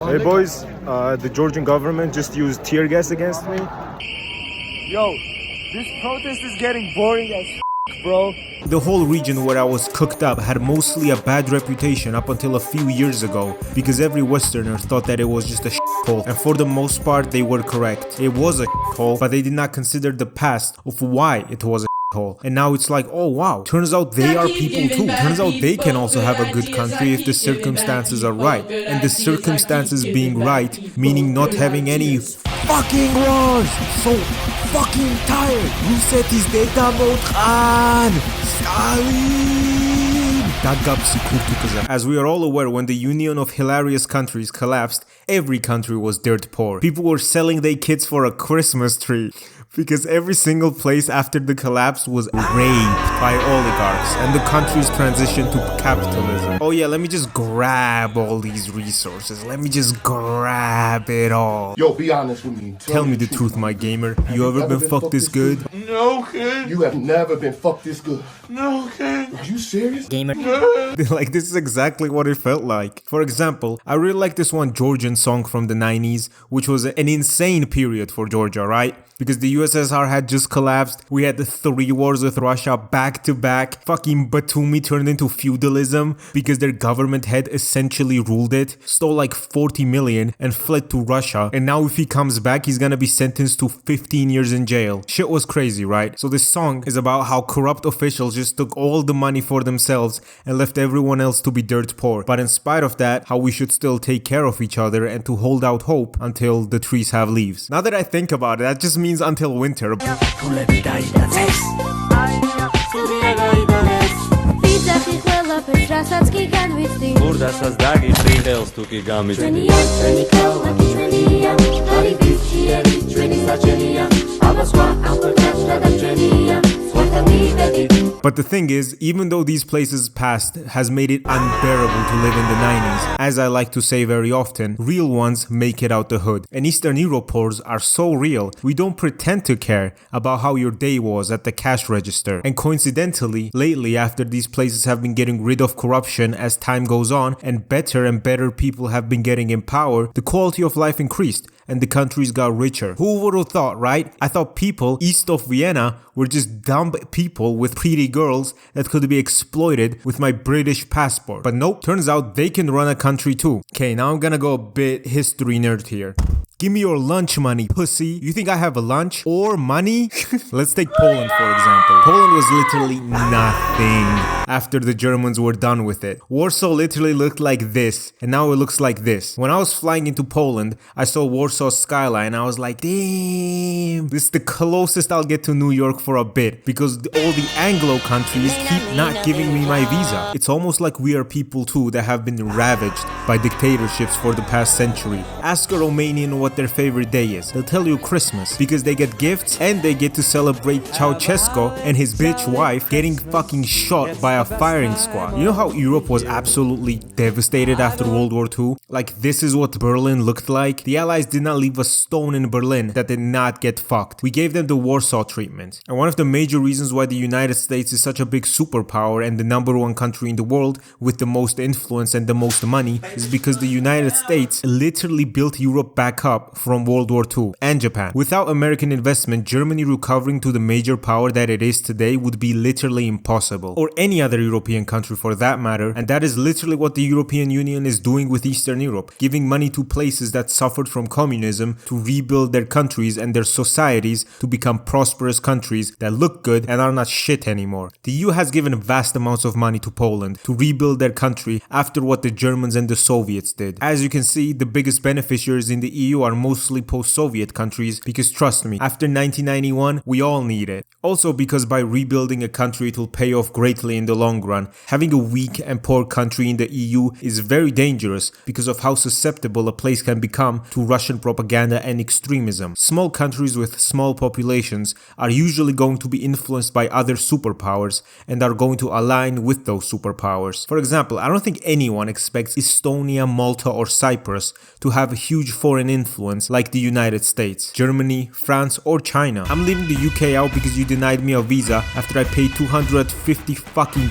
Hey boys, the Georgian government just used tear gas against me. Yo, this protest is getting boring as bro. The whole region where I was cooked up had mostly a bad reputation up until a few years ago because every Westerner thought that it was just a shithole, and for the most part they were correct. It was a shithole, but they did not consider the past of why it was a shithole. And now it's like, oh wow, turns out they are people too. Turns out they can also have a good country if the circumstances are right. And the circumstances being right, meaning not having any fucking wars. So fucking tired. Ruset data mode Khan. Stalin. As we are all aware, when the Union of Hilarious Countries collapsed, every country was dirt poor. People were selling their kids for a Christmas tree. Because every single place after the collapse was raped by oligarchs and the country's transition to capitalism. Oh yeah, let me just grab all these resources. Let me just grab it all. Yo, be honest with me. Tell me the truth, my gamer. You ever been fucked this good? No, kid. You have never been fucked this good. No, kid. Are you serious? Gamer. Like, this is exactly what it felt like. For example, I really like this one Georgian song from the 90s, which was an insane period for Georgia, right? Because the USSR had just collapsed, we had the 3 wars with Russia back to back, fucking Batumi turned into feudalism because their government head essentially ruled it, stole like 40 million and fled to Russia, and now if he comes back he's gonna be sentenced to 15 years in jail. Shit was crazy, right? So this song is about how corrupt officials just took all the money for themselves and left everyone else to be dirt poor. But in spite of that, how we should still take care of each other and to hold out hope until the trees have leaves. Now that I think about it, that just means until winter. But the thing is, even though these places past has made it unbearable to live in the 90s, as I like to say very often, real ones make it out the hood. And Eastern Europors are so real, we don't pretend to care about how your day was at the cash register. And coincidentally, lately after these places have been getting rid of corruption as time goes on and better people have been getting in power, the quality of life increased and the countries got richer. Who would have thought, right? I thought people east of Vienna were just dumb people with pretty girls that could be exploited with my British passport. But nope, turns out they can run a country too. Okay, now I'm gonna go a bit history nerd here. Give me your lunch money, pussy. You think I have a lunch or money? Let's take Poland, for example. Poland was literally nothing after the Germans were done with it. Warsaw literally looked like this, and now it looks like this. When I was flying into Poland, I saw Warsaw's skyline. I was like, damn, this is the closest I'll get to New York for a bit, because all the Anglo countries keep not giving me my visa. It's almost like we are people too that have been ravaged by dictatorships for the past century. Ask a Romanian what their favorite day is. They'll tell you Christmas, because they get gifts and they get to celebrate Ceausescu and his bitch wife getting fucking shot by a firing squad. You know how Europe was absolutely devastated after World War II? Like, this is what Berlin looked like. The Allies did not leave a stone in Berlin that did not get fucked. We gave them the Warsaw treatment. And one of the major reasons why the United States is such a big superpower and the #1 country in the world with the most influence and the most money is because the United States literally built Europe back up from World War II and Japan. Without American investment, Germany recovering to the major power that it is today would be literally impossible. Or any other European country for that matter, and that is literally what the European Union is doing with Eastern Europe, giving money to places that suffered from communism to rebuild their countries and their societies to become prosperous countries that look good and are not shit anymore. The EU has given vast amounts of money to Poland to rebuild their country after what the Germans and the Soviets did. As you can see, the biggest beneficiaries in the EU are mostly post-Soviet countries because trust me, after 1991, we all need it. Also because by rebuilding a country it will pay off greatly in the long run. Having a weak and poor country in the EU is very dangerous because of how susceptible a place can become to Russian propaganda and extremism. Small countries with small populations are usually going to be influenced by other superpowers and are going to align with those superpowers. For example, I don't think anyone expects Estonia, Malta or Cyprus to have a huge foreign influence like the United States, Germany, France or China. I'm leaving the UK out because you denied me a visa after I paid $250 fucking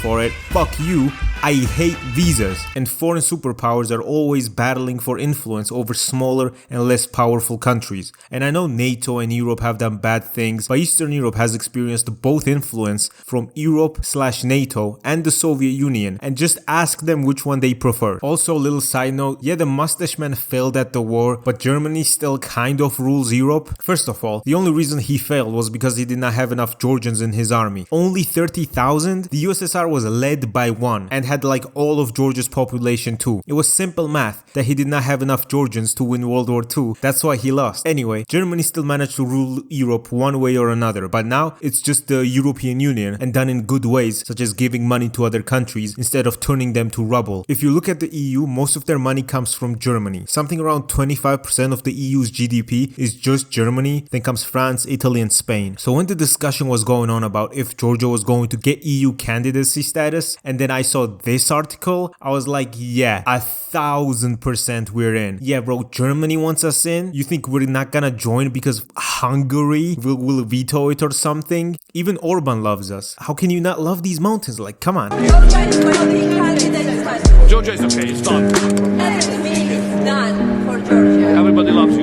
for it. Fuck you. I hate visas, and foreign superpowers are always battling for influence over smaller and less powerful countries. And I know NATO and Europe have done bad things, but Eastern Europe has experienced both influence from Europe/NATO and the Soviet Union, and just ask them which one they prefer. Also, a little side note, yeah, the mustache man failed at the war, but Germany still kind of rules Europe. First of all, the only reason he failed was because he did not have enough Georgians in his army. Only 30,000? The USSR was led by one and had like all of Georgia's population too. It was simple math that he did not have enough Georgians to win World War II. That's why he lost. Anyway, Germany still managed to rule Europe one way or another, but now it's just the European Union, and done in good ways, such as giving money to other countries instead of turning them to rubble. If you look at the EU, most of their money comes from Germany. Something around 25% of the EU's GDP is just Germany, then comes France, Italy, and Spain. So when the discussion was going on about if Georgia was going to get EU candidacy status, and then I saw this article, I was like, yeah, 1,000% we're in. Yeah, bro, Germany wants us in? You think we're not gonna join because Hungary will veto it or something? Even Orban loves us. How can you not love these mountains? Like, come on. Georgia is okay, it's done. Everything is done for Georgia. Everybody loves you.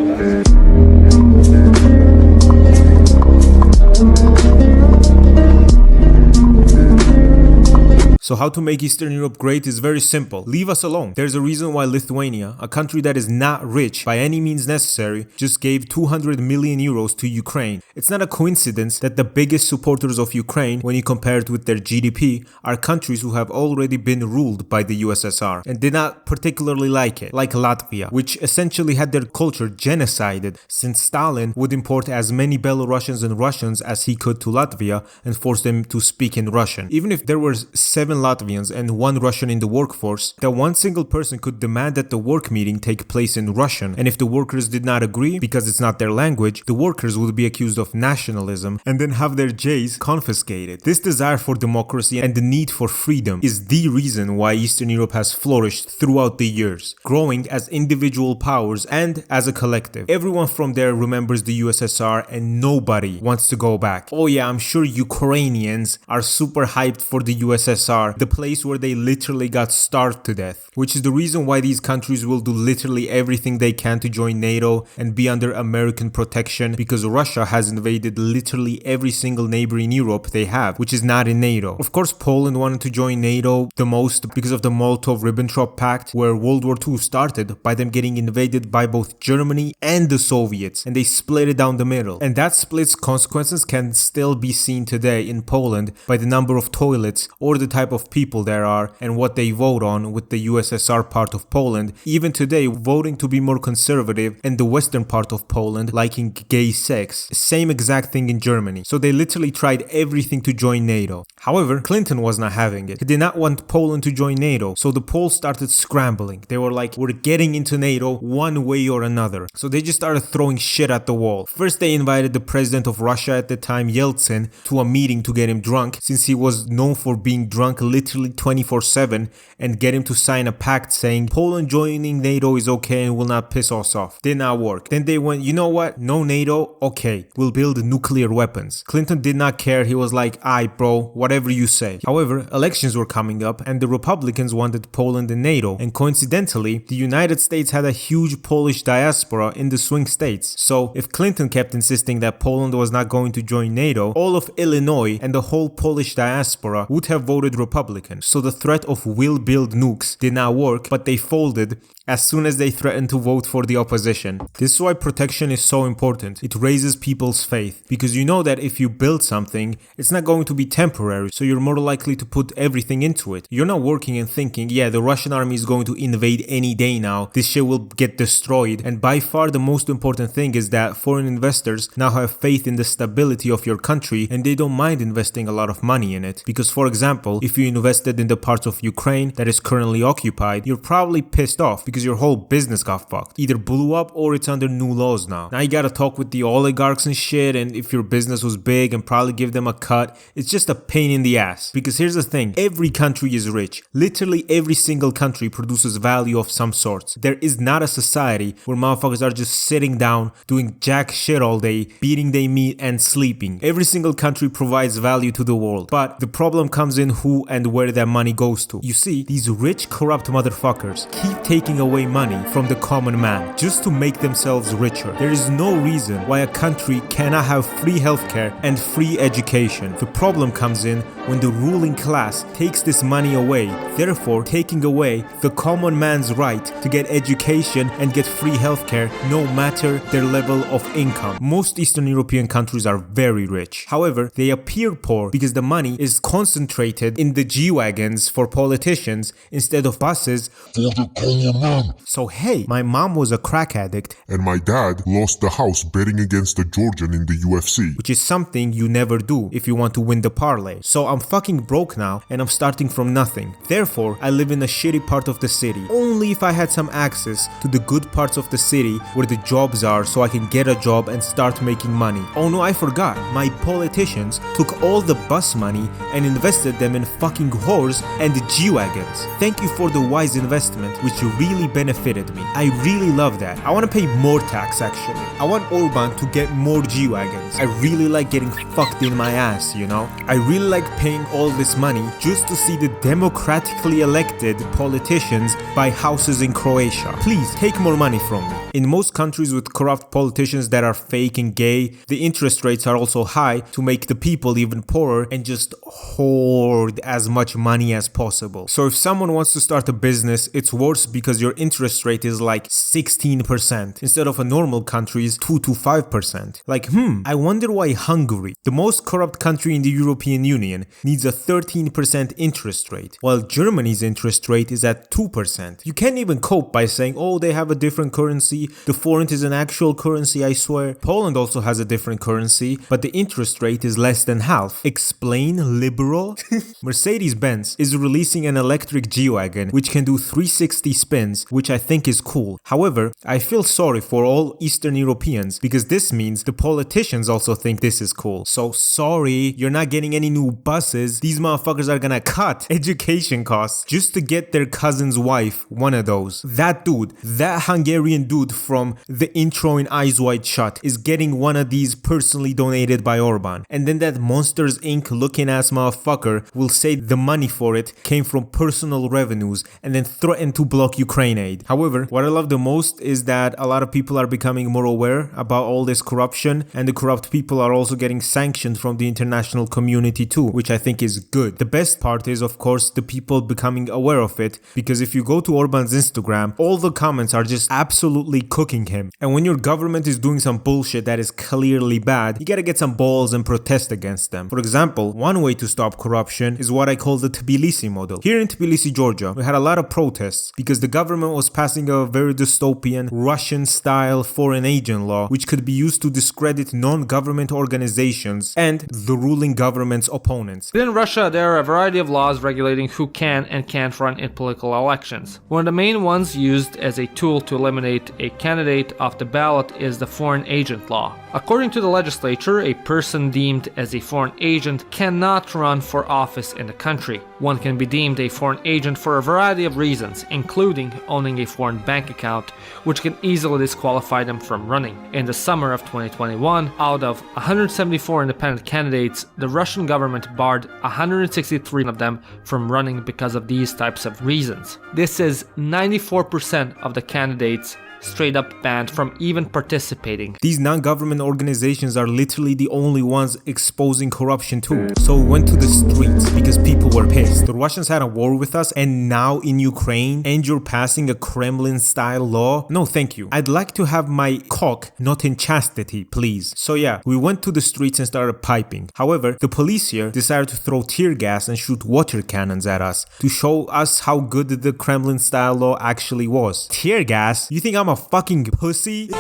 So how to make Eastern Europe great is very simple. Leave us alone. There's a reason why Lithuania, a country that is not rich by any means necessary, just gave 200 million euros to Ukraine. It's not a coincidence that the biggest supporters of Ukraine, when you compare it with their GDP, are countries who have already been ruled by the USSR and did not particularly like it, like Latvia, which essentially had their culture genocided, since Stalin would import as many Belarusians and Russians as he could to Latvia and force them to speak in Russian. Even if there were 7 Latvians and 1 Russian in the workforce, that one single person could demand that the work meeting take place in Russian, and if the workers did not agree because it's not their language, the workers would be accused of nationalism and then have their J's confiscated. This desire for democracy and the need for freedom is the reason why Eastern Europe has flourished throughout the years, growing as individual powers and as a collective. Everyone from there remembers the USSR and nobody wants to go back. Oh yeah, I'm sure Ukrainians are super hyped for the USSR, the place where they literally got starved to death, which is the reason why these countries will do literally everything they can to join NATO and be under American protection, because Russia has invaded literally every single neighbor in Europe they have, which is not in NATO. Of course, Poland wanted to join NATO the most because of the Molotov-Ribbentrop Pact, where World War II started by them getting invaded by both Germany and the Soviets, and they split it down the middle. And that split's consequences can still be seen today in Poland by the number of toilets or the type of people there are and what they vote on, with the USSR part of Poland even today voting to be more conservative, and the western part of Poland liking gay sex. Same exact thing in Germany. So they literally tried everything to join NATO. However, Clinton was not having it. He did not want Poland to join NATO, so the Poles started scrambling. They were like, we're getting into NATO one way or another. So they just started throwing shit at the wall. First, they invited the president of Russia at the time, Yeltsin, to a meeting to get him drunk, since he was known for being drunk literally 24/7, and get him to sign a pact saying Poland joining NATO is okay and will not piss us off. Did not work. Then they went, you know what? No NATO? Okay, we'll build nuclear weapons. Clinton did not care. He was like, aight bro, whatever you say. However, elections were coming up and the Republicans wanted Poland in NATO, and coincidentally, the United States had a huge Polish diaspora in the swing states. So if Clinton kept insisting that Poland was not going to join NATO, all of Illinois and the whole Polish diaspora would have voted Republican. So the threat of will build nukes did not work, but they folded as soon as they threatened to vote for the opposition. This is why protection is so important. It raises people's faith, because you know that if you build something, it's not going to be temporary, so you're more likely to put everything into it. You're not working and thinking, yeah, the Russian army is going to invade any day now, this shit will get destroyed. And by far the most important thing is that foreign investors now have faith in the stability of your country, and they don't mind investing a lot of money in it. Because for example, if you invested in the parts of Ukraine that is currently occupied, you're probably pissed off because because your whole business got fucked. Either blew up or it's under new laws now. Now you gotta talk with the oligarchs and shit, and if your business was big and probably give them a cut. It's just a pain in the ass. Because here's the thing, every country is rich. Literally every single country produces value of some sorts. There is not a society where motherfuckers are just sitting down, doing jack shit all day, beating their meat and sleeping. Every single country provides value to the world. But the problem comes in who and where that money goes to. You see, these rich, corrupt motherfuckers keep taking away money from the common man just to make themselves richer. There is no reason why a country cannot have free healthcare and free education. The problem comes in when the ruling class takes this money away, therefore taking away the common man's right to get education and get free healthcare no matter their level of income. Most Eastern European countries are very rich. However, they appear poor because the money is concentrated in the G-Wagons for politicians instead of buses for the common man. So hey, my mom was a crack addict And my dad lost the house betting against the Georgian in the UFC. which is something you never do if you want to win the parlay. So I'm fucking broke now and I'm starting from nothing. Therefore, I live in a shitty part of the city. Only if I had some access to the good parts of the city where the jobs are so I can get a job and start making money. Oh no, I forgot. My politicians took all the bus money and invested them in fucking whores and G-Wagons. Thank you for the wise investment which really benefited me. I really love that. I want to pay more tax actually. I want Orban to get more G-Wagons. I really like getting fucked in my ass, you know? I really like paying all this money just to see the democratically elected politicians buy houses in Croatia. Please, take more money from me. In most countries with corrupt politicians that are fake and gay, the interest rates are also high to make the people even poorer and just hoard as much money as possible. So if someone wants to start a business, it's worse because your interest rate is like 16% instead of a normal country's 2 to 5%. Like, I wonder why Hungary, the most corrupt country in the European Union, needs a 13% interest rate, while Germany's interest rate is at 2%. You can't even cope by saying, oh, they have a different currency, the forint is an actual currency, I swear. Poland also has a different currency, but the interest rate is less than half. Explain, liberal? Mercedes-Benz is releasing an electric G-Wagon which can do 360 spins, which I think is cool. However, I feel sorry for all Eastern Europeans because this means the politicians also think this is cool. So sorry, you're not getting any new buses. These motherfuckers are gonna cut education costs just to get their cousin's wife one of those. That dude, that Hungarian dude from the intro in Eyes Wide Shut is getting one of these personally donated by Orban. And then that Monsters Inc. looking ass motherfucker will say the money for it came from personal revenues and then threaten to block Ukraine aid. However, what I love the most is that a lot of people are becoming more aware about all this corruption, and the corrupt people are also getting sanctioned from the international community too, which I think is good. The best part is, of course, the people becoming aware of it, because if you go to Orban's Instagram, all the comments are just absolutely cooking him. And when your government is doing some bullshit that is clearly bad, you gotta get some balls and protest against them. For example, one way to stop corruption is what I call the Tbilisi model. Here in Tbilisi, Georgia, we had a lot of protests because the government was passing a very dystopian Russian-style foreign agent law which could be used to discredit non-government organizations and the ruling government's opponents. Within Russia, there are a variety of laws regulating who can and can't run in political elections. One of the main ones used as a tool to eliminate a candidate off the ballot is the foreign agent law. According to the legislature, a person deemed as a foreign agent cannot run for office in the country. One can be deemed a foreign agent for a variety of reasons, including owning a foreign bank account, which can easily disqualify them from running. In the summer of 2021, out of 174 independent candidates, the Russian government barred 163 of them from running because of these types of reasons. This is 94% of the candidates straight up banned from even participating. These non-government organizations are literally the only ones exposing corruption too. So we went to the streets because people were pissed. The Russians had a war with us, and now in Ukraine, and you're passing a Kremlin-style law? No, thank you. I'd like to have my cock not in chastity, please. So yeah, we went to the streets and started piping. However, the police here decided to throw tear gas and shoot water cannons at us to show us how good the Kremlin-style law actually was. Tear gas? You think I'm a fucking pussy? Zeus!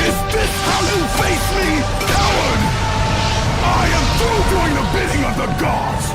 Is this how you face me, coward? I am through doing the bidding of the gods!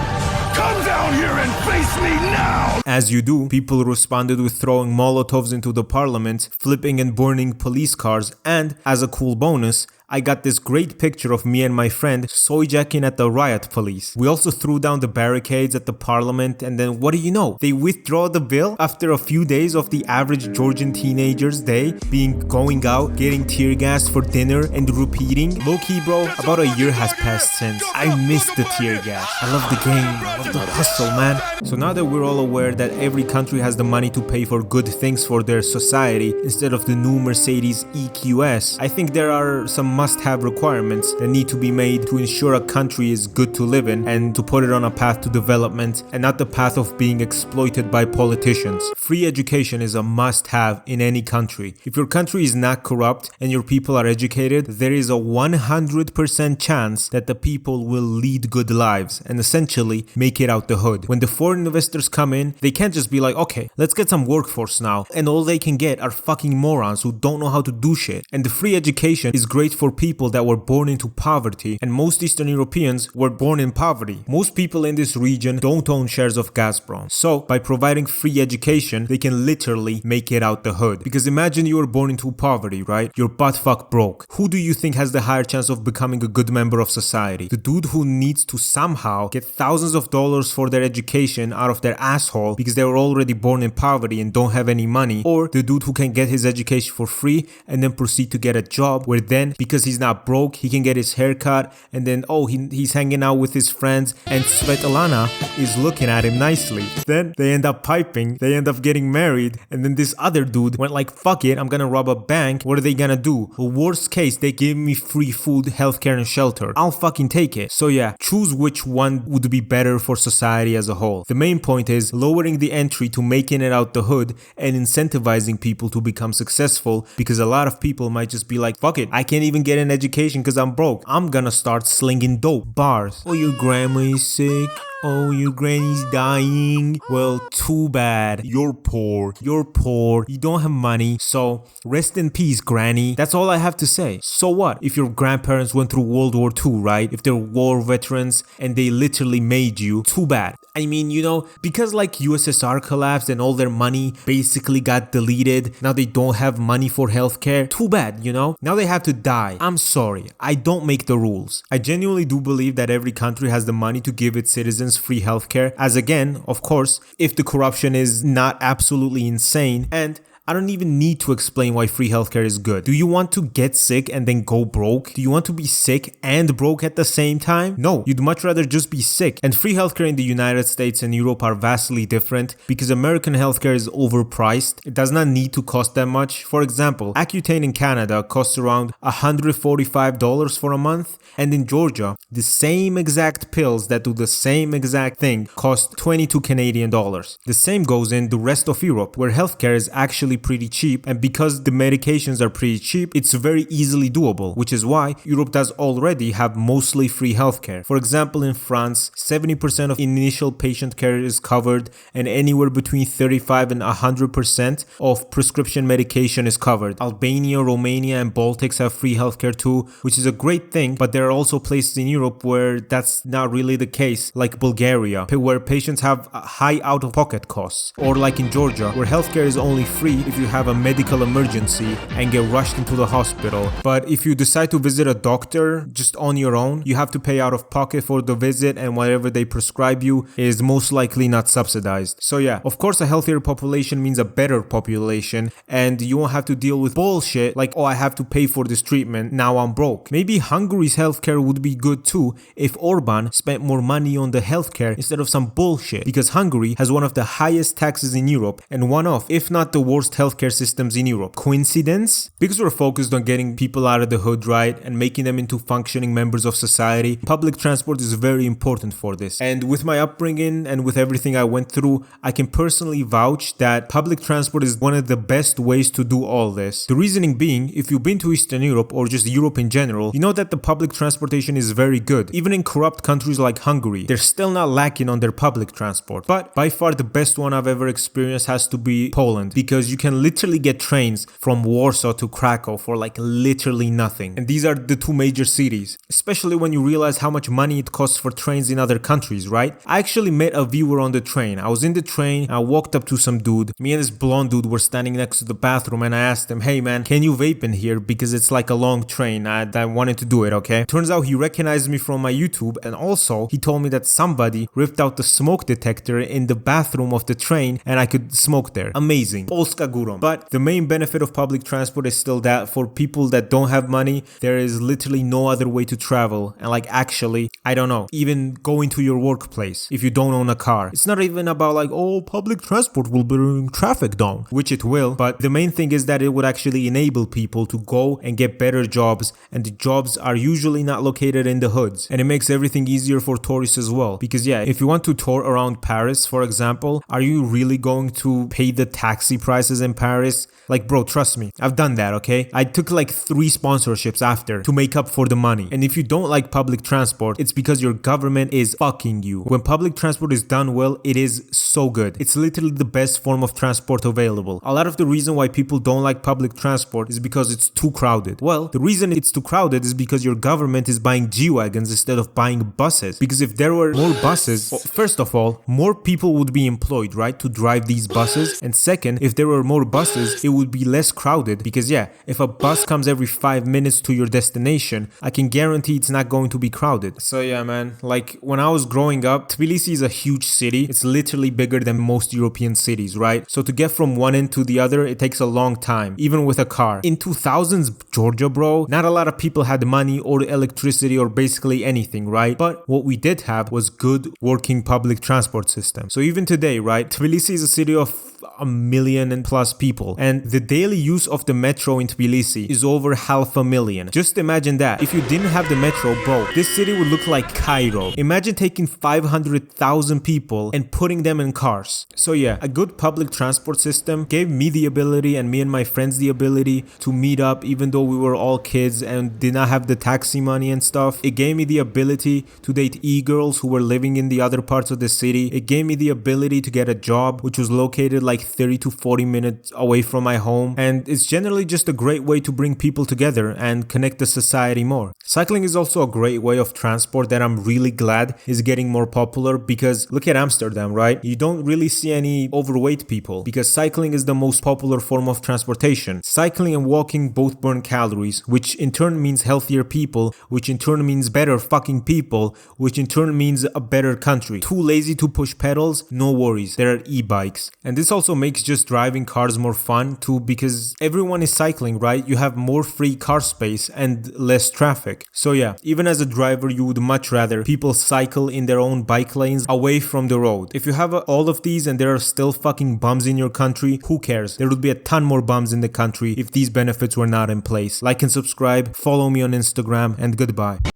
Come down here and face me now! As you do, people responded with throwing Molotovs into the parliament, flipping and burning police cars, and, as a cool bonus, I got this great picture of me and my friend soy-jacking at the riot police. We also threw down the barricades at the parliament, and then what do you know? They withdraw the bill after a few days of the average Georgian teenager's day being going out, getting tear gassed for dinner, and repeating. Low-key, bro, about a year has passed since. I miss the tear gas. I love the game. I love the hustle, man. So now that we're all aware that every country has the money to pay for good things for their society instead of the new Mercedes EQS, I think there are some must-have requirements that need to be made to ensure a country is good to live in and to put it on a path to development and not the path of being exploited by politicians. Free education is a must-have in any country. If your country is not corrupt and your people are educated, there is a 100% chance that the people will lead good lives and essentially make it out the hood. When the foreign investors come in, they can't just be like, okay, let's get some workforce now, and all they can get are fucking morons who don't know how to do shit. And the free education is great for people that were born into poverty, and most Eastern Europeans were born in poverty. Most people in this region don't own shares of Gazprom. So by providing free education, they can literally make it out the hood. Because imagine you were born into poverty, right? You're buttfuck broke. Who do you think has the higher chance of becoming a good member of society? The dude who needs to somehow get thousands of dollars for their education out of their asshole because they were already born in poverty and don't have any money, or the dude who can get his education for free and then proceed to get a job where then, because he's not broke, he can get his hair cut, and then he's hanging out with his friends and Svetlana is looking at him nicely. Then they end up piping, they end up getting married, and then this other dude went like, fuck it, I'm gonna rob a bank. What are they gonna do? Well, worst case, they give me free food, healthcare, and shelter. I'll fucking take it. So yeah, choose which one would be better for society as a whole. The main point is lowering the entry to making it out the hood and incentivizing people to become successful, because a lot of people might just be like, fuck it, I can't even get an education because I'm broke. I'm gonna start slinging dope bars. Oh, your grandma is sick. Oh, your granny's dying. Well, too bad. You're poor. You're poor. You don't have money. So, rest in peace, granny. That's all I have to say. So what? If your grandparents went through World War II, right? If they're war veterans and they literally made you, too bad. I mean, you know, because like USSR collapsed and all their money basically got deleted, now they don't have money for healthcare. Too bad, you know? Now they have to die. I'm sorry. I don't make the rules. I genuinely do believe that every country has the money to give its citizens free healthcare, as again, of course, if the corruption is not absolutely insane. And I don't even need to explain why free healthcare is good. Do you want to get sick and then go broke? Do you want to be sick and broke at the same time? No, you'd much rather just be sick. And free healthcare in the United States and Europe are vastly different because American healthcare is overpriced. It does not need to cost that much. For example, Accutane in Canada costs around $145 for a month, and in Georgia, the same exact pills that do the same exact thing cost 22 Canadian dollars. The same goes in the rest of Europe, where healthcare is actually pretty cheap, and because the medications are pretty cheap, it's very easily doable, which is why Europe does already have mostly free healthcare. For example, in France, 70% of initial patient care is covered, and anywhere between 35 and 100% of prescription medication is covered. Albania, Romania, and Baltics have free healthcare too, which is a great thing, but there are also places in Europe where that's not really the case, like Bulgaria, where patients have high out-of-pocket costs, or like in Georgia, where healthcare is only free if you have a medical emergency and get rushed into the hospital. But if you decide to visit a doctor just on your own, you have to pay out of pocket for the visit, and whatever they prescribe you is most likely not subsidized. So yeah, of course a healthier population means a better population, and you won't have to deal with bullshit like, oh, I have to pay for this treatment, now I'm broke. Maybe Hungary's healthcare would be good too if Orban spent more money on the healthcare instead of some bullshit, because Hungary has one of the highest taxes in Europe and one of, if not the worst healthcare systems in Europe. Coincidence? Because we're focused on getting people out of the hood, right, and making them into functioning members of society, public transport is very important for this. And with my upbringing and with everything I went through, I can personally vouch that public transport is one of the best ways to do all this. The reasoning being, if you've been to Eastern Europe or just Europe in general, you know that the public transportation is very good. Even in corrupt countries like Hungary, they're still not lacking on their public transport. But by far the best one I've ever experienced has to be Poland, because you can literally get trains from Warsaw to Krakow for like literally nothing. And these are the two major cities, especially when you realize how much money it costs for trains in other countries, right? I actually met a viewer on the train. I was in the train, I walked up to some dude. Me and this blonde dude were standing next to the bathroom, and I asked him, hey man, can you vape in here? Because it's like a long train. I wanted to do it, okay? Turns out he recognized me from my YouTube, and also he told me that somebody ripped out the smoke detector in the bathroom of the train and I could smoke there. Amazing. Polska górą. But the main benefit of public transport is still that for people that don't have money, there is literally no other way to travel. And like actually, I don't know, even going to your workplace if you don't own a car. It's not even about like, oh, public transport will bring traffic down, which it will. But the main thing is that it would actually enable people to go and get better jobs, and the jobs are usually not located in the hoods. And it makes everything easier for tourists as well. Because yeah, if you want to tour around Paris, for example, are you really going to pay the taxi prices in Paris? Like bro, trust me, I've done that, okay? I took like 3 sponsorships after to make up for the money. And if you don't like public transport, it's because your government is fucking you. When public transport is done well, it is so good. It's literally the best form of transport available. A lot of the reason why people don't like public transport is because it's too crowded. Well, the reason it's too crowded is because your government is buying G-Wagons instead of buying buses. Because if there were more buses, first of all, more people would be employed, right, to drive these buses. And second, if there were more buses, it would be less crowded, because yeah, if a bus comes every 5 minutes to your destination, I can guarantee it's not going to be crowded. So yeah man, like when I was growing up, Tbilisi is a huge city. It's literally bigger than most European cities, right? So to get from one end to the other, it takes a long time, even with a car. In 2000s Georgia, bro, not a lot of people had money or electricity or basically anything, right? But what we did have was good working public transport system. So even today, right, Tbilisi is a city of 1 million+ people, and the daily use of the metro in Tbilisi is over 500,000. Just imagine that. If you didn't have the metro, bro, this city would look like Cairo. Imagine taking 500,000 people and putting them in cars. So yeah, a good public transport system gave me the ability, and me and my friends the ability, to meet up even though we were all kids and did not have the taxi money and stuff. It gave me the ability to date e-girls who were living in the other parts of the city. It gave me the ability to get a job which was located like 30 to 40 minutes away from my home, and it's generally just a great way to bring people together and connect the society more. Cycling is also a great way of transport that I'm really glad is getting more popular, because look at Amsterdam, right? You don't really see any overweight people because cycling is the most popular form of transportation. Cycling and walking both burn calories, which in turn means healthier people, which in turn means better fucking people, which in turn means a better country. Too lazy to push pedals? No worries, there are e-bikes. And this also makes just driving cars more fun too, because everyone is cycling, right? You have more free car space and less traffic. So yeah, even as a driver, you would much rather people cycle in their own bike lanes away from the road. If you have all of these and there are still fucking bums in your country, who cares? There would be a ton more bums in the country if these benefits were not in place. Like and subscribe, follow me on Instagram, and goodbye.